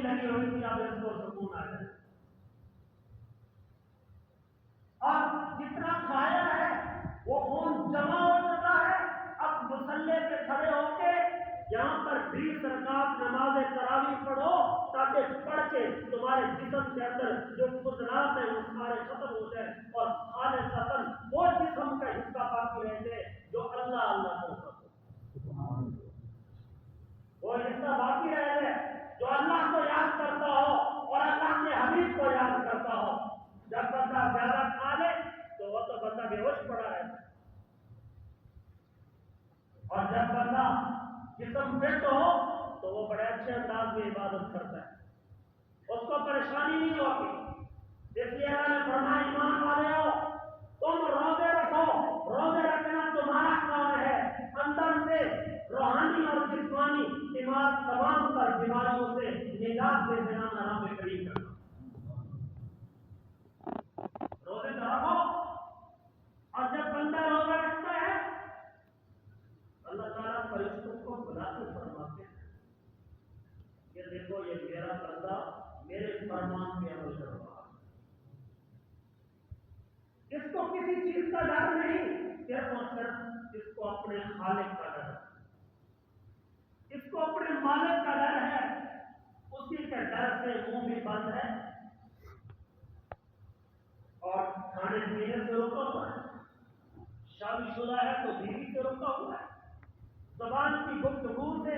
کی لگی ہوئی تھی اب اس کو سکون آ جائے، اور جتنا کھایا ہے وہ خون جمع ہو چکا ہے، اب مصلے پہ کھڑے ہو کے یہاں پر 20 رکعت نماز تراویح پڑھو تاکہ پڑھ کے تمہارے جسم کے اندر جو قدرات ہیں وہ سارے ختم ہو جائے اور خالصتاً وہ جسم کا حصہ باقی رہ جائے جو اللہ اللہ کرتا ہو، وہ حصہ باقی رہ جائے جو اللہ کو یاد کرتا ہو اور اللہ کے حبیب کو یاد کرتا ہو۔ جب بندہ زیادہ کھا لے تو وہ تو بندہ بے ہوش پڑا رہتا ہے، اور جب بندہ جسم فٹ ہو تو وہ بڑے اچھے انداز میں عبادت کرتا ہے، اس کو پریشانی نہیں ہوتی۔ اس لیے اللہ نے فرمایا ایمان والے ہو تم روزے رکھو، روزے رکھنا تمہارا کام ہے، اندر سے روحانی اور جسمانی دماغ تمام تر بیماریوں سے نجات دے دینا رب کریم کا روزے رکھو۔ اور جب بندہ روزہ رکھتا ہے اللہ تعالیٰ فرشتوں کو بلا کے فرماتے ہیں کہ دیکھو یہ میرا بندہ میرے فرمان پہ عمل کر رہا ہے، اس کو کسی چیز کا ڈر نہیں، صرف اور صرف اس کو اپنے خالق کا ڈر ہے، اس کو اپنے مالک کا ڈر ہے، اسی کے ڈر سے منہ بھی بند ہے اور کھانے پینے سے روکا ہوا ہے، شادی شدہ ہے تو بیوی سے روکا ہوا ہے، زبان کی گفتگو سے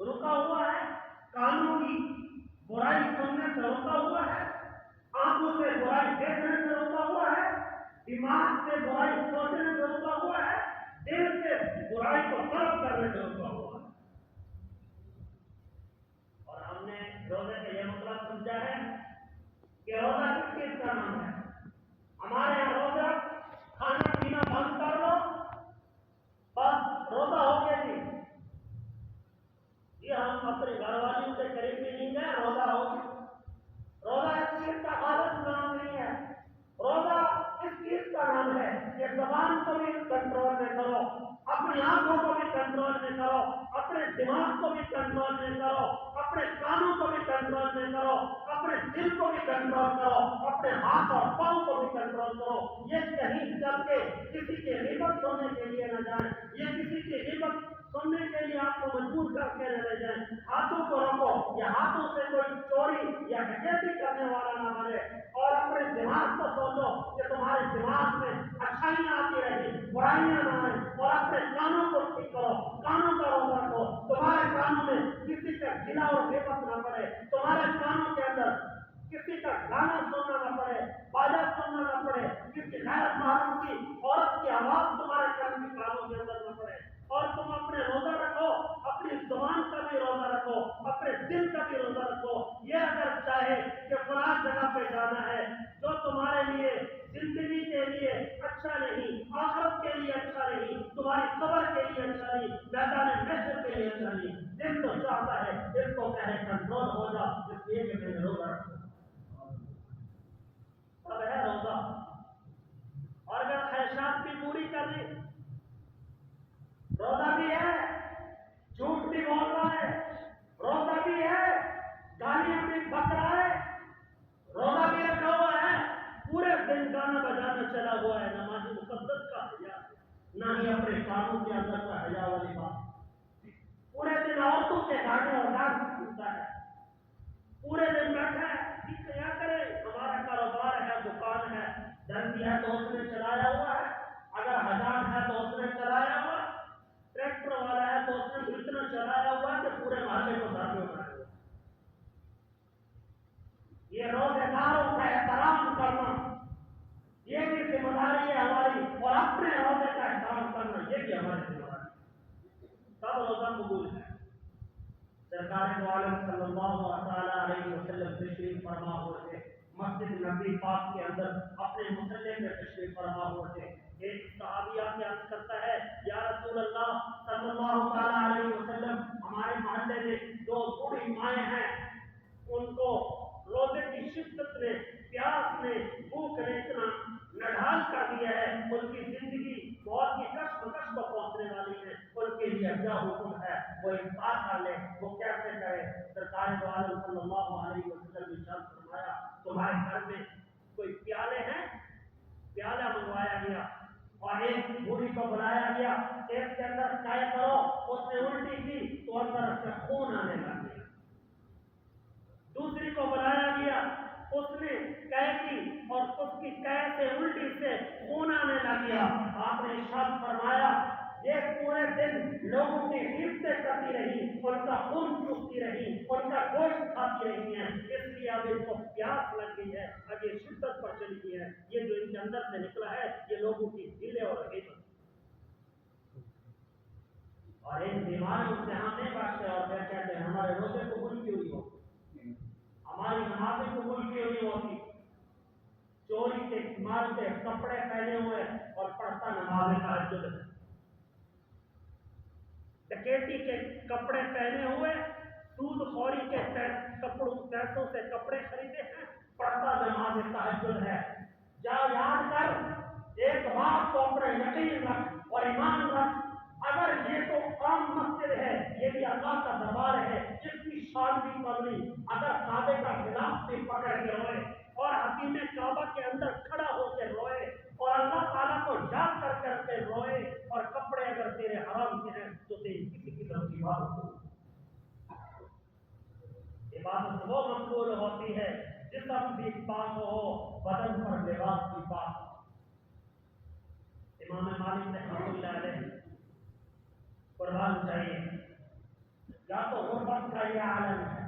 رکا ہوا ہے، کانوں کی برائی سننے سے روکا ہوا ہے، آنکھوں سے برائی دیکھنے سے روکا ہوا ہے، دماغ سے برائی سوچنے سے روکا ہوا ہے، دل سے برائی کو طلب کرنے سے روکا ہوا ہے۔ اور ہم نے روزے کا یہ مطلب سمجھا ہے کہ روزہ کس چیز کا نام ہے؟ ہمارے یہاں روزہ کھانا پینا بند کر لو بس روزہ ہو گیا جی، یہ ہم اپنے گھر والیوں کے قریب بھی نہیں گئے روزہ ہو گیا۔ روزہ اس چیز کا خالص نام نہیں ہے، روزہ اس چیز کا نام ہے کہ زبان کو بھی کنٹرول میں کرو، اپنی آنکھوں کو بھی کنٹرول میں کرو، اپنے دماغ کو بھی کنٹرول میں کرو، اپنے کانوں کو بھی کنٹرول میں کرو، اپنے دل کو بھی کنٹرول کرو، اپنے ہاتھ اور پاؤں کو بھی کنٹرول کرو۔ یہ کہیں چل کے کسی کی غیبت سننے کے لیے نہ جائیں، یہ کسی کی غیبت سننے کے لیے آپ کو مجبور کر کے نہ لے جائیں۔ ہاتھوں کو رکھو، یہ ہاتھوں سے کوئی چوری یا ڈکیتی کرنے والا نہ بنے، اور اپنے دماغ کو سوچو کہ تمہارے دماغ میں اچھائیاں آتی رہی، برائیاں نہ آئیں، اور اپنے کانوں کو ٹھیک کرو، کانوں کا روزہ رکھو، تمہارے کانوں میں کسی کا گلا اور غیبت نہ پڑے، تمہارے کانوں کے اندر کسی کا گانا سننا نہ پڑے، باجا سننا نہ پڑے، کسی غیر محرم کی عورت کی آواز تمہارے کانوں کے اندر نہ پڑے، اور تم اپنے روزہ رکھو، اپنی زبان کا بھی روزہ رکھو، اپنے دل کا بھی روزہ رکھو۔ یہ اگر چاہے کہ فلاں جگہ پہ جانا ہے جو تمہارے لیے زندگی کے لیے اچھا نہیں، آخرت کے لیے اچھا نہیں، تمہاری قبر کے لیے اچھا نہیں، میدان محشر کے لیے اچھا نہیں، دل تو چاہتا ہے اس کو کہے کنٹرول ہو جا، اس لیے کہ میں نے روزہ رکھا اب ہے روزہ۔ اور اگر خواہشات بھی پوری کرنی، روزہ بھی ہے، جھوٹ بھی بول رہا ہے، روزہ بھی ہے، گالیاں بھی بک رہا ہے، روزہ بھی رکھا ہوا ہے، پورے دن گانا بجانا چلا ہوا ہے، نماز مقدس کا حیا نہ ہی اپنے کاموں کے اندر کا حیا والی بات، پورے دن عورتوں کے گانے اور ڈانس سنتا ہے، پورے دن بیٹھا ہے، کیا کرے، ہمارا کاروبار ہے، دکان ہے، درزی ہے تو اس نے چلایا ہوا ہے، اگر حجاج ہے تو اس نے چلایا ہوا ہے، ٹریکٹر والا ہے تو اس نے اتنا چلایا ہوا ہے کہ پورے محلے کو ساتھ میں اٹھایا ہوا ہے۔ یہ روزے داروں کا احترام کرنا یہ بھی ذمہ داری ہے ہماری، اور اپنے روزے کا احترام کرنا یہ بھی ہماری ذمہ داری ہے، تب روزہ قبول ہے۔ سرکار دو عالم صلی اللہ تعالی علیہ وسلم تشریف فرما ہوئے تھے، مسجد نبی پاک کے اندر اپنے مصلی میں تشریف فرما ہوئے تھے، ایک صحابی آ کے عرض کرتا ہے یا رسول اللہ صلی اللہ تعالی علیہ وسلم، ہمارے محلے میں دو بوڑھی مائیں ہیں، ان کو روزے کی شدت نے، پیاس نے، بھوک نے اتنا نڈھال کر دیا ہے، ان کی زندگی بہت ہی کشمکش کو پہنچنے والی ہے، ان کے لیے کیا حکم ہے، وہ افطار کر لے، وہ کیسے کرے؟ سرکار دو عالم صلی اللہ علیہ وسلم نے ارشاد فرمایا تمہارے گھر میں کوئی پیالے ہیں، پیالہ منگوایا گیا اور ایک بوڑھی کو بلایا گیا، ایک کے اندر چائے کرو، اس نے الٹی کی تو اندر سے خون آنے لگ گیا، دوسری کو بلایا گیا، اس نے قے کی اور اس کی قے سے الٹی سے خون آنے لگ گیا۔ آپ نے ارشاد فرمایا یہ پورے دن لوگوں کی حفظ کرتی رہی، ان کا خون چوستی رہی، ان کا گوشت کھاتی رہی ہیں، اس لیے اب ان کو پیاس لگ گئی ہے، اب یہ شدت پر چلی گئی ہے، یہ جو ان کے اندر سے نکلا ہے یہ لوگوں کی دل اور حفظ اور ان بیماریوں سے ہم نہیں بچتے اور پھر کہتے ہیں ہمارے روزے قبول کیوں نہیں ہوتے، ہماری نمازیں قبول کیوں نہیں ہوتی، چوری کے مارتے کپڑے پہنے ہوئے اور پڑھتا نماز تہجد ہے، ڈکیتی کے کپڑے پہنے ہوئے، سود خوری کے پیسوں سے کپڑے خریدے ہیں، پڑھتا نماز تہجد ہے۔ جا یاد کر ایک بات کو اپنے یقین رکھ اور ایمان رکھ، اگر یہ تو عام مسجد ہے، یہ بھی اللہ کا دربار ہے، جس کی شان بھی پڑھنی، اگر کعبے کا خلاف بھی پکڑ کے روئے اور حتیم کعبہ کے اندر کھڑا ہو کے روئے اور اللہ تعالیٰ کو یاد کر کے روئے اور کپڑے اگر تیرے حرام کے ہیں تو تیری کسی قسم کی عبادت وہ مقبول ہوتی ہے جسم بھی پاک ہو، بدن پر لباس بھی پاک ہو۔ امام مالک رحمۃ اللہ علیہ قربان چاہیے، یا تو غربت کا یہ عالم ہے،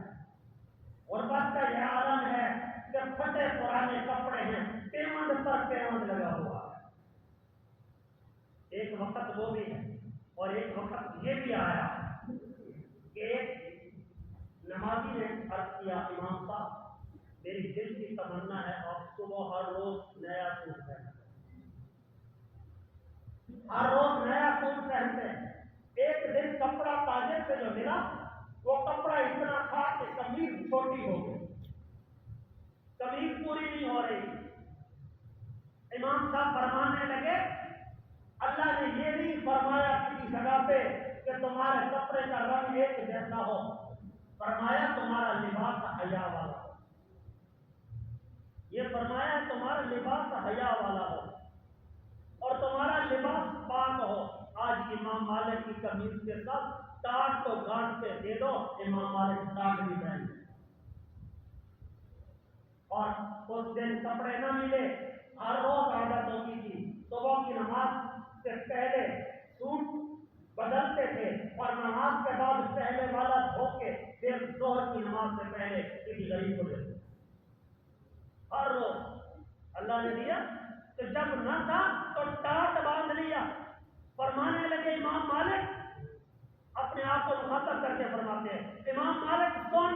غربت کا یہ عالم ہے کہ پھٹے پرانے کپڑے ہیں، پیمند پر پیمند لگا ہوا ہے، ایک وقت وہ بھی ہے اور ایک وقت یہ بھی آیا کہ ایک نمازی نے عرض کیا امام صاحب میری دل کی تمنا ہے آپ صبح ہر روز نیا سوٹ پہنتے ہیں، ہر روز نیا سوٹ پہنتے ہیں، ایک دن کپڑا تاجر سے جو ملا وہ کپڑا اتنا تھا کہ قمیض چھوٹی ہو گئی، قمیض پوری نہیں ہو رہی، امام صاحب فرمانے لگے اللہ نے یہ نہیں فرمایا کسی جگہ پہ کہ تمہارے کپڑے کا رنگ ایک جیسا ہو، فرمایا تمہارا لباس حیا والا ہو، یہ فرمایا تمہارا لباس حیا والا ہو اور تمہارا لباس پاک ہو۔ آج امام مالک کی قمیض کے ساتھ ٹاٹ تو گانٹ کے دے دو، امام مالک ٹاٹ بھی پہن لیں، اور اس دن کپڑے نہ ملے، ہر روز عادت ہوتی تھی صبح کی نماز سے پہلے سوٹ بدلتے تھے اور نماز کے بعد پہلے والا دھو کے پھر ظہر کی نماز سے پہلے کسی غریب کو دیتے، ہر روز اللہ نے دیا کہ جب نہ تھا تو ٹاٹ باندھ لیا۔ فرمانے لگے امام مالک، اپنے آپ کو مخاطب کر کے فرماتے ہیں امام مالک سن،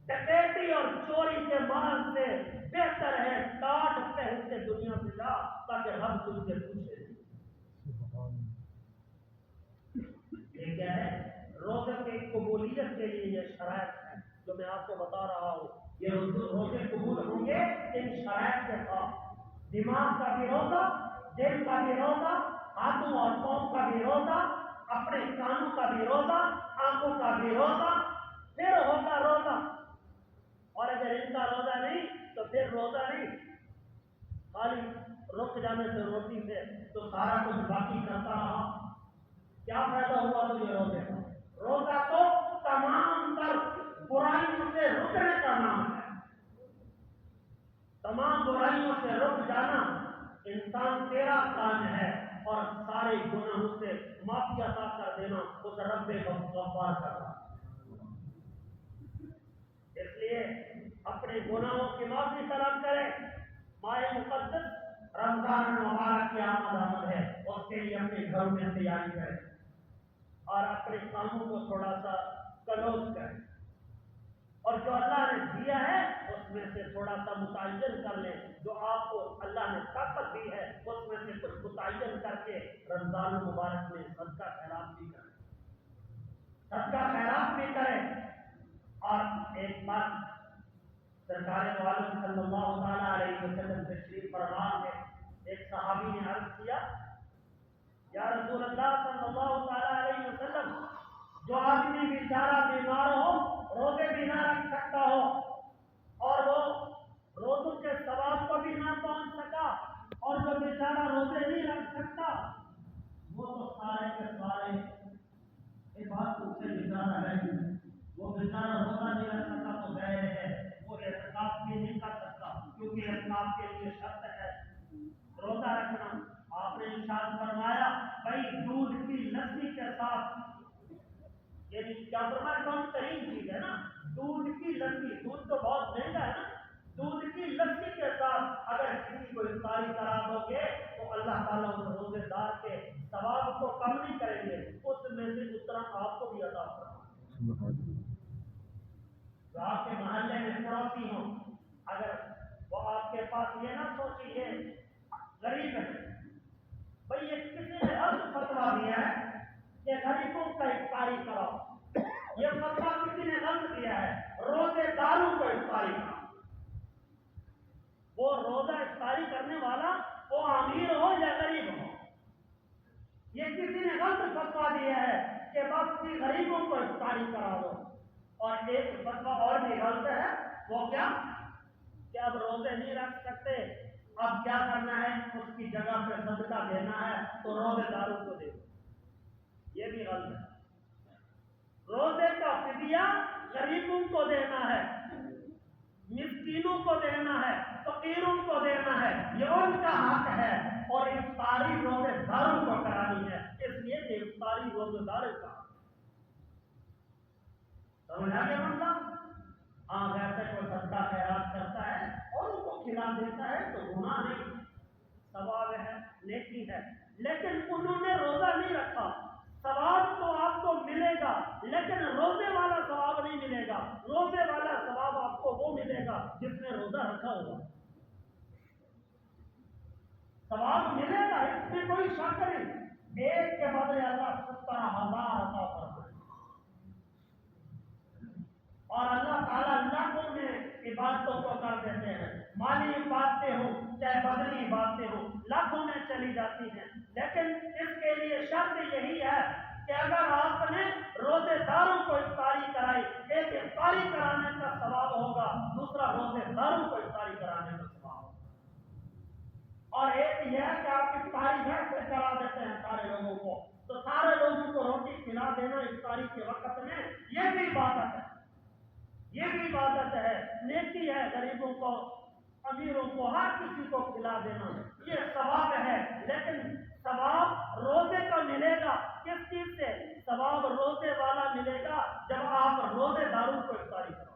ڈکیتی اور چوری کے مال سے بہتر ہے ٹاٹ پہن کے دنیا سے جا تاکہ رب تجھ سے پوچھے۔ یہ کیا ہے؟ روزے کی قبولیت کے لیے یہ شرائط ہے جو میں آپ کو بتا رہا ہوں، یہ روزے قبول ہوں گے ان شرائط کے ساتھ، دماغ کا بھی روزہ، دل کا بھی روزہ، ہاتھوں اور پاؤں کا بھی روزہ، اپنے کانوں کا بھی روزہ، آنکھوں کا بھی روزہ، پھر ہوگا روزہ، اور اگر ان کا روزہ نہیں تو پھر روزہ نہیں، خالی رک جانے سے روٹی سے تو سارا کچھ باقی کرتا رہا، کیا فائدہ ہوا تجھے روزے کا؟ روزہ تو تمام تر برائیوں سے رکنے کا نام ہے، تمام برائیوں سے رک جانا انسان تیرا کام ہے اور سارے گناہوں سے معافی عطا کر دینا اس رب غفار کرنا۔ اس لیے اپنے گناہوں کی معافی طلب کریں، ماہ مقدس رمضان مبارک کی آمد ہے، اس کے لیے اپنے گھر میں تیاری کریں اور اپنے کاموں کو تھوڑا سا کلوز کریں، اور جو اللہ نے دیا ہے اس میں سے تھوڑا سا متعین کر لیں، جو آپ کو اللہ نے طاقت دی ہے اس میں سے کچھ متعین کر کے رمضان مبارک میں صدقہ خیرات بھی کریں، صدقہ خیرات بھی کریں۔ اور ایک بات سرکار دو عالم صلی اللہ تعالیٰ علیہ وسلم تشریف فرما ہے، ایک صحابی نے عرض کیا یا رسول اللہ صلی اللہ تعالیٰ علیہ وسلم، جو آدمی بیچارہ بیمار ہو، روزے بھی نہ آپ کے لیے شرط ہے روزہ رکھنا. آپ نے ارشاد فرمایا بھائی دودھ کی لسی کے ساتھ، یعنی کیا فرمایا کم ترین چیز ہے نا دودھ کی لسی، دودھ تو بہت مہنگا ہے نا، دودھ کی لسی کے ساتھ اگر کسی کو افطاری کرا دو گے تو اللہ تعالیٰ اس روزے دار کے ثواب کو کم نہیں کریں گے، اس میں سے اتنا آپ کو بھی عطا فرمائیں. جو آپ کے محلے میں پڑوسی ہوں، اگر وہ آپ کے پاس یہ نہ سوچیے غریب ہے، بھئی یہ کسی نے غلط فتویٰ دیا ہے کہ غریبوں کا افطاری کراؤ، یہ فتویٰ کسی نے غلط دیا ہے، روزے داروں کو افطاری کراؤ. وہ روزہ افطاری کرنے والا وہ امیر ہو یا غریب ہو، یہ کسی نے غلط فتویٰ دیا ہے کہ بس بھی غریبوں کو افطاری کرا دو. اور ایک فتویٰ اور بھی غلط ہے، وہ کیا کہ اب روزے نہیں رکھ سکتے، اب کیا کرنا ہے اس کی جگہ پہ صدقہ دینا ہے تو روزے داروں کو دے دو. یہ بھی غلط ہے. روزے کا فدیہ غریبوں کو دینا ہے، مسکینوں کو دینا ہے، فقیروں کو دینا ہے، یہ ان کا حق ہے. اور افطاری روزے داروں کو کرانی ہے، اس لیے کہ افطاری روزے دار کا سمجھا گیا مطلب. ہاں ویسے کوئی صدقہ خیرات کرتا ہے اور ان کو کھلا دیتا ہے تو گناہ نہیں، ثواب ہے، نیکی ہے. لیکن انہوں نے روزہ نہیں رکھا، ثواب تو آپ کو ملے گا لیکن روزے والا ثواب نہیں ملے گا. روزے والا ثواب آپ کو وہ ملے گا جس نے روزہ رکھا ہوگا، ثواب ملے گا، اس میں کوئی شک نہیں. ایک کے بدلے اللہ 70,000 عطا فرمائے اور اللہ تعالیٰ لاکھوں میں عبادتوں کو کر دیتے ہیں. مالی عبادتیں ہوں چاہے بدنی عبادتیں ہوں لاکھوں میں چلی جاتی ہیں. لیکن اس کے لیے شرط یہی ہے کہ اگر آپ نے روزے داروں کو افطاری کرائی، ایک افطاری کرانے کا ثواب ہوگا، دوسرا روزے داروں کو افطاری کرانے کا ثواب ہوگا. اور ایک یہ ہے کہ آپ افطاری گھر سے کرا دیتے ہیں سارے لوگوں کو، تو سارے لوگوں کو روٹی کھلا دینا افطاری کے وقت میں یہ بھی عبادت ہے، یہ بھی عبادت ہے، نیکی ہے. غریبوں کو، امیروں کو، ہر کسی کو کھلا دینا یہ ثواب ہے. لیکن ثواب روزے کا ملے گا کس چیز سے؟ ثواب روزے والا ملے گا جب آپ روزے داروں کو افطاری کرو،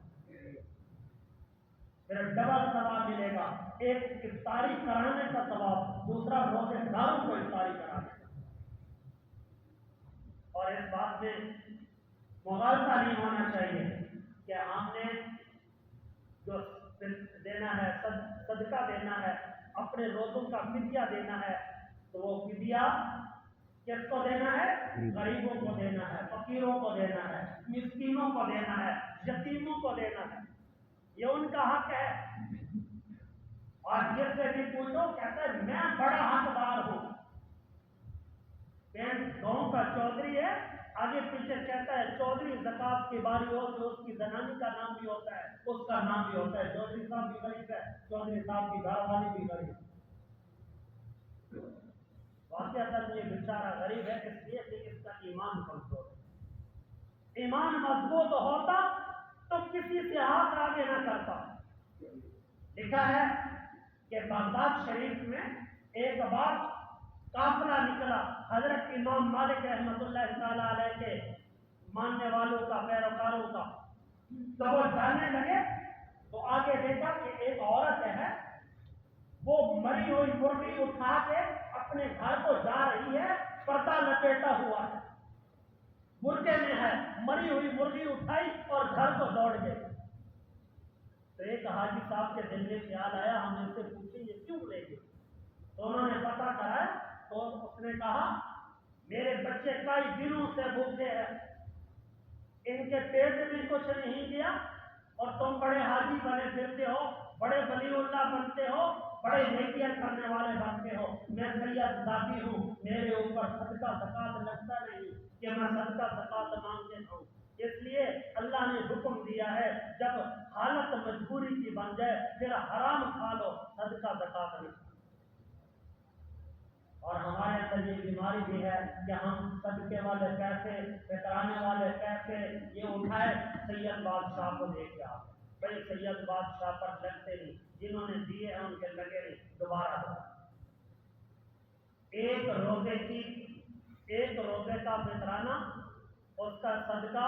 پھر ڈبل ثواب ملے گا. ایک افطاری کرانے کا ثواب، دوسرا روزے داروں کو افطاری کرانے کا. اور اس بات میں مغالطہ نہیں ہونا چاہیے کہ ہم نے جو دینا ہے صدقہ دینا ہے، اپنے روزوں کا فدیہ دینا ہے، تو وہ فدیہ کس کو دینا ہے؟ غریبوں کو دینا ہے، فقیروں کو دینا ہے، مسکینوں کو دینا ہے، یتیموں کو دینا ہے. یہ ان کا حق ہے. اور جس سے بھی پوچھو کہتا ہے میں بڑا حقدار ہوں. گاؤں کا چودھری ہے، آگے پیچھے کہتا ہے چودھری زکات کی باری ہو تو اس کی زنانی کا نام بھی ہوتا ہے، اس کا نام بھی ہوتا ہے. چودھری صاحب بھی غریب ہے، چودھری صاحب کی گھر والی بھی غریب ہے. واقعہ یہ بیچارہ غریب ہے اس لیے کہ اس کا ایمان کمزور ہے. ایمان مضبوط ہوتا تو کسی سے ہاتھ آگے نہ کرتا. لکھا ہے کہ بغداد شریف میں ایک بار قافلہ نکلا حضرت امام مالک رحمۃ اللہ تعالی علیہ کے ماننے والوں کا، پیروکاروں کا. تو وہ جانے لگے تو آگے دیکھا کہ ایک عورت ہے، وہ مری ہوئی مرغی اٹھا کے اپنے گھر کو جا رہی ہے، پردہ لپیٹا ہوا ہے، مرغے میں ہے، مری ہوئی مرغی اٹھائی اور گھر کو دوڑ گئی. تو ایک حاجی صاحب کے دل میں خیال آیا ہم ان سے پوچھیں یہ کیوں لے گئے. تو انہوں نے پتا کرا تو اس نے کہا میرے بچے کئی دنوں سے بھوکے ہیں، ان کے پیٹ میں کچھ نہیں گیا اور تم بڑے حاجی بنے پھرتے ہو، بڑے ولی اللہ بنتے ہو، بڑے نیکیاں کرنے والے بنتے ہو. میں سید ذاتی ہوں، میرے اوپر صدقہ زکات لگتا نہیں کہ میں صدقہ زکات مانگتے ہوں. اس لیے اللہ نے حکم دیا ہے جب حالت مجبوری کی بن جائے پھر حرام کھا لو، صدقہ زکات نہیں. اور ہمارے اندر یہ بیماری بھی ہے کہ ہم صدقے والے پیسے، فطرانے والے پیسے یہ اٹھائے سید بادشاہ کو دے کے آتے. بھائی سید بادشاہ پر لگتے نہیں، جنہوں نے دیے ہیں ان کے لگے نہیں، دوبارہ دو۔ ایک روزے کا فطرانہ، اس کا صدقہ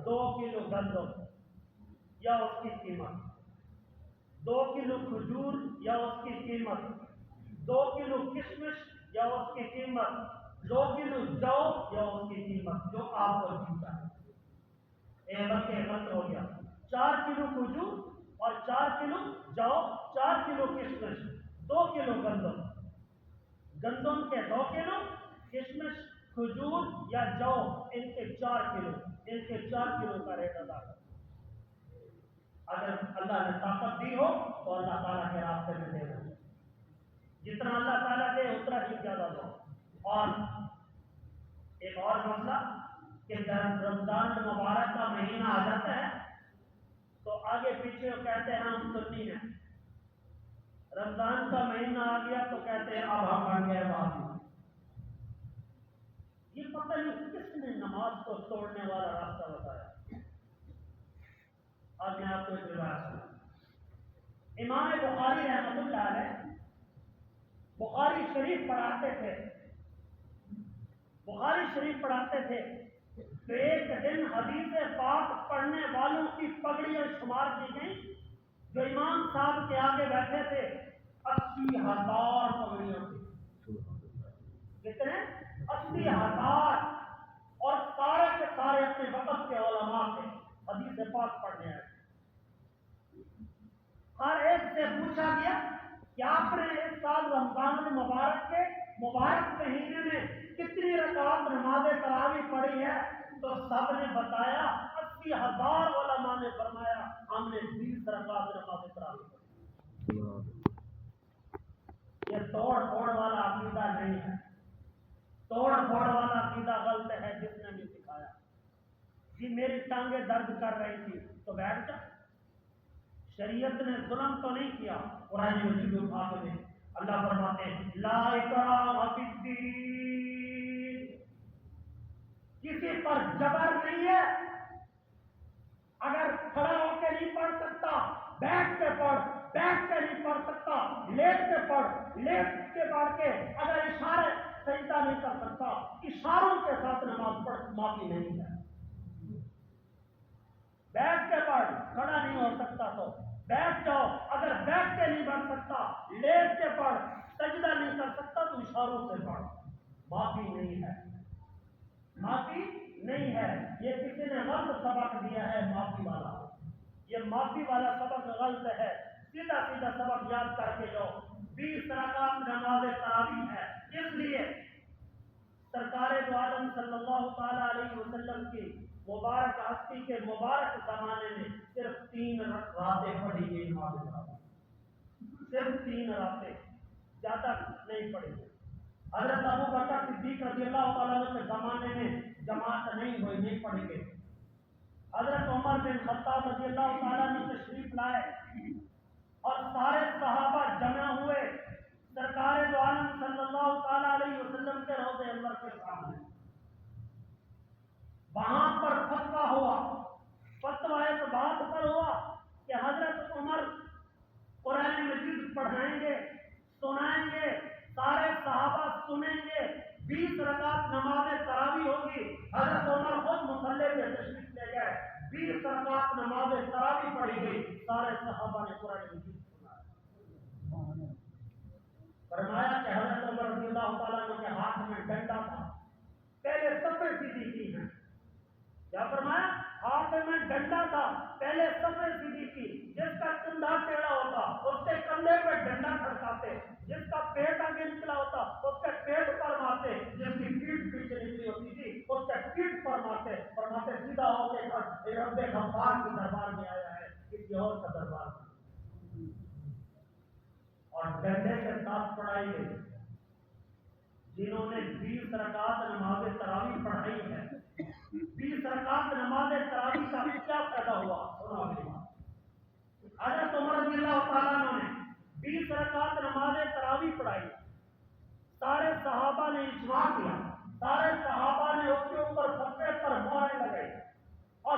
2 کلو گندم یا اس کی قیمت، 2 کلو کھجور یا اس کی قیمت، 2 کلو کشمش یا اس کی قیمت، 2 کلو جو یا اس کی قیمت، جو آپ کو جیتا ہے۔ بلکہ غلط ہو گیا، 4 کلو کھجور اور 4 کلو جو، 4 کلو کشمش، 2 کلو گندم، گندم کے 2 کلو، کشمش، کھجور یا جو ان کے 4 کلو، ان کے 4 کلو کا ریٹ ادا کرو۔ اگر اللہ نے طاقت دی ہو تو اللہ تعالیٰ کے راستے میں دے دو، جتنا اللہ تعالیٰ دے اتنا ہی زیادہ دو۔ اور ایک اور مسئلہ کہ جب رمضان مبارک کا مہینہ آ جاتا ہے تو آگے پیچھے کہتے ہیں ہم سنی ہیں، رمضان کا مہینہ آ گیا تو کہتے ہیں اب ہم بن گئے باقی۔ یہ پتہ نہیں کس نے نماز کو توڑنے والا راستہ بتایا۔ آج میں آپ کو ایک روایت سنا، امام بخاری رحمۃ اللہ علیہ بخاری شریف پڑھاتے تھے، بخاری شریف پڑھاتے تھے تو ایک دن حدیث پاک پڑھنے والوں کی پگڑیاں شمار کی گئیں، جو امام صاحب کے آگے بیٹھے تھے 80,000 پگڑیاں تھیں۔ کتنے؟ 80,000، اور سارے کے سارے اپنے وقت کے علماء تھے، حدیث پاک پڑھنے آئے۔ ہر ایک سے پوچھا گیا کہ آپ نے اس سال رمضان المبارک کے مبارک مہینے میں کتنی رکعات نماز تراویح پڑھی ہے؟ تو سب نے بتایا 80,000 علماء نے فرمایا ہم نے 20 رکعات نماز تراویح پڑھی۔ یہ توڑ پھوڑ والا عقیدہ نہیں ہے، توڑ پھوڑ والا عقیدہ غلط ہے۔ جس نے بھی سکھایا جی میری ٹانگیں درد کر رہی تھی تو بیٹھ جا، شریعت نے ظلم تو نہیں کیا۔ قرآن مجید اٹھا کے دے، اللہ فرماتے ہیں لا اکراہ فی الدین، کسی پر جبر نہیں ہے۔ اگر کھڑا ہو کے نہیں پڑھ سکتا بیٹھ کے پڑھ، بیٹھ کے نہیں پڑھ سکتا لیٹ کے پڑھ، لیٹ کے پڑھ کے، اگر اشارے سجدہ نہیں کر سکتا اشاروں کے ساتھ نماز پڑھ، معافی نہیں ہے۔ بیٹھ کے پڑھ، کھڑا نہیں ہو سکتا تو بیٹھ جاؤ، اگر بیٹھ کے نہیں پڑھ سکتا لیٹ کے پڑھ، سجدہ نہیں کر سکتا تو اشاروں سے پڑھ، معافی نہیں ہے، معافی نہیں ہے۔ یہ کسی نے غلط سبق دیا ہے معافی والا، یہ معافی والا سبق غلط ہے۔ سیدھا سیدھا سبق یاد کر کے جاؤ، 20 رکعت نماز تراویح ہے، اس لیے سرکار دو عالم صلی اللہ تعالی علیہ وسلم کی مبارک ہستی کے مبارک زمانے میں صرف 3 راتیں پڑھی گئی نماز تراویح، صرف 3 راتیں، زیادہ نہیں پڑھی گئی۔ حضرت ابو بکر صدیق رضی اللہ تعالیٰ عنہ کے زمانے میں جماعت نہیں ہوئی، نہیں پڑھی گئی۔ حضرت عمر بن خطاب رضی اللہ تعالیٰ عنہ تشریف لائے اور سارے صحابہ جمع ہوئے سرکار دو عالم صلی اللہ تعالیٰ علیہ وسلم کے روضہ انور کے سامنے۔ وہاں پر فتویٰ ہوا، فتویٰ اس بات پر ہوا کہ حضرت عمر قرآن مجید پڑھائیں گے، سنائیں گے، سارے صحابہ سنیں گے، 20 رکعت نماز تراویح ہوگی۔ حضرت عمر خود مصلی پہ تشریف لے گئے، 20 رکعت نماز تراویح پڑھی گئی، سارے صحابہ نے قرآن مجید سنایا۔ فرمایا کہ حضرت عمر رضی اللہ تعالیٰ عنہ کے ہاتھ میں ڈنڈا تھا، پہلے صفیں سیدھی کی ہیں۔ کیا فرمایا؟ ہاتھ میں ڈنڈا تھا، پہلے صفیں سیدھی کی، جس کا کندھا ٹیڑھا ہوتا اس کے کندھے پہ ڈنڈا کھڑکاتے، جس کا پیٹ آگے نکلا ہوتا اس کے پیٹ پر مارتے، جس کی پیٹھ پیچھے نکلی ہوتی تھی اس کے پیٹھ پر مارتے، فرماتے سیدھا ہو کے رب غفار کے دربار میں آیا ہے، کسی اور کا دربار میں۔ اور ڈنڈے کے ساتھ پڑھائی گئی۔ جنہوں نے 20 رکعت نماز تراویح پڑھائی ہے، 20 رکعت نماز تراویح کا کیا فائدہ ہوا؟ سنو اگلی بات۔ حضرت عمر رضی اللہ تعالیٰ عنہ نے 20 رکعت نماز تراویح پڑھائی، سارے صحابہ نے اجماع کیا، سارے صحابہ نے اس کے اوپر صفحے پر مہریں لگائی، اور